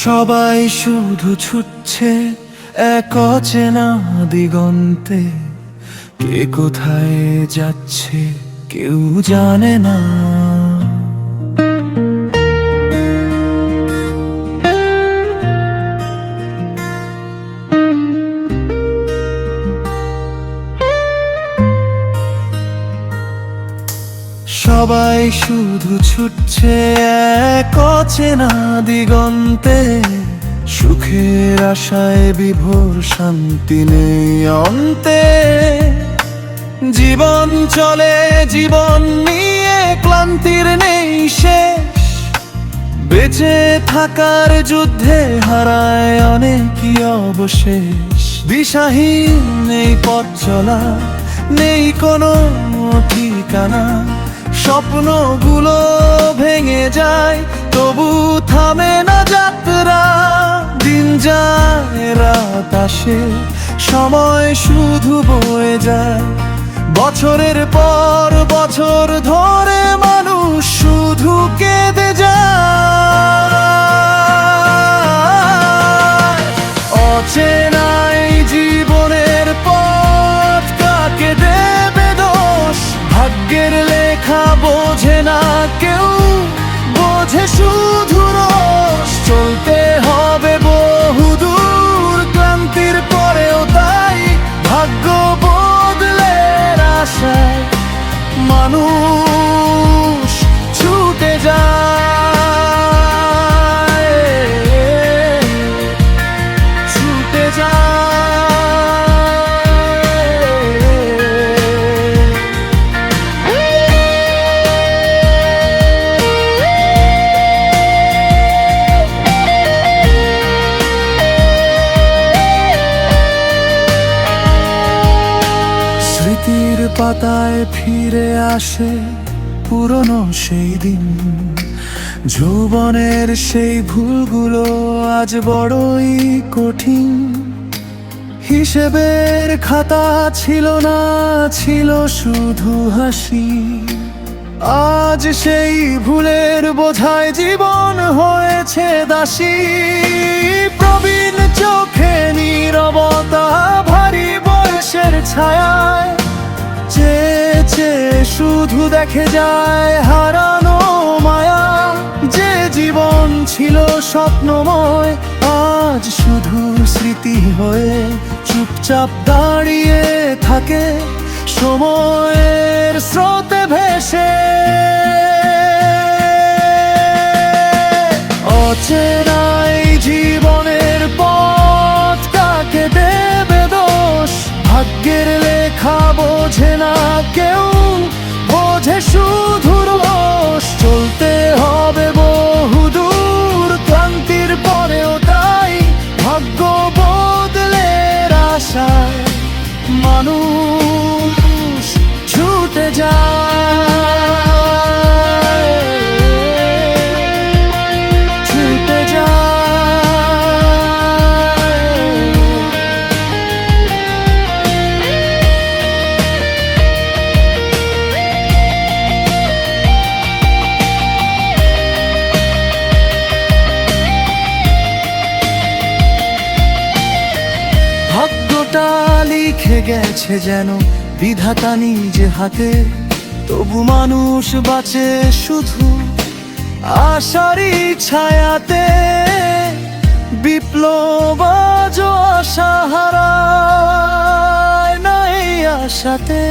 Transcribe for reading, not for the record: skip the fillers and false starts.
সবাই শুধু ছুটছে এক অচেনা দিগন্তে, কে কোথায় যাচ্ছে কেউ জানে না। সবাই শুধু ছুটছে এক অচেনা দিগন্তে, সুখের আশায় বিভোর, শান্তি নেই অন্তে। জীবন চলে জীবন নিয়ে, ক্লান্তির নেই শেষ। বেঁচে থাকার যুদ্ধে হারায় অনেকই অবশেষ। দিশাহীন নেই পথ চলা, নেই কোনো ঠিকানা। স্বপ্নগুলো ভেঙে যায়, তবু থামে না যাত্রা। দিন যায় রাত আসে, সময় শুধু বয়ে যায়। বছরের পর বছর ধরে মানুষ শুধু কেঁদে যায়। অচেনাই জীবনের পথ, কাকে দেবে দোষ? ভাগ্যের লেখা বোঝে না কেউ, বোঝে শুধু রোষ। চলতে হবে বহুদূর, ক্লান্তির পরেও তাই। ভাগ্য বদলের আশায় মানুষ ছুটে যায়, ছুটে যায়। স্মৃতির পাতায় ফিরে আসে পুরনো সেই দিন। যৌবনের সেই ভুলগুলো আজ বড়ই কঠিন। হিসেবের খাতা ছিল না, ছিল শুধু হাসি। আজ সেই ভুলের বোঝায় জীবন হয়েছে দাসী। প্রবীণ চোখে নীরবতা, ভারী বয়সের ছায়ায়। চেয়ে শুধু দেখে যায় হারানো মায়া। যে জীবন ছিল স্বপ্নময়, আজ শুধু স্মৃতি হয়ে চুপচাপ দাঁড়িয়ে থাকে সময়ের স্রোতে ভেসে। অচেনাই জীবনের পথ, কাকে দেবে দোষ? ভাগ্যের লেখা বোঝে না কেউ, বোঝে শুধু রোষ। চলতে হবে বহুদূর, ক্লান্তির পরেও তাই। ভাগ্য বদলের আশায় মানুষ ছুটে যায়, ছুটে যায়। ভাগ্যটা লিখে গেছে যেন বিধাতা নিজে হাতে, তবু মানুষ বাঁচে শুধু আশারই ছায়াতে। বিপ্লব আজও আশা হারায় না এই আশাতে।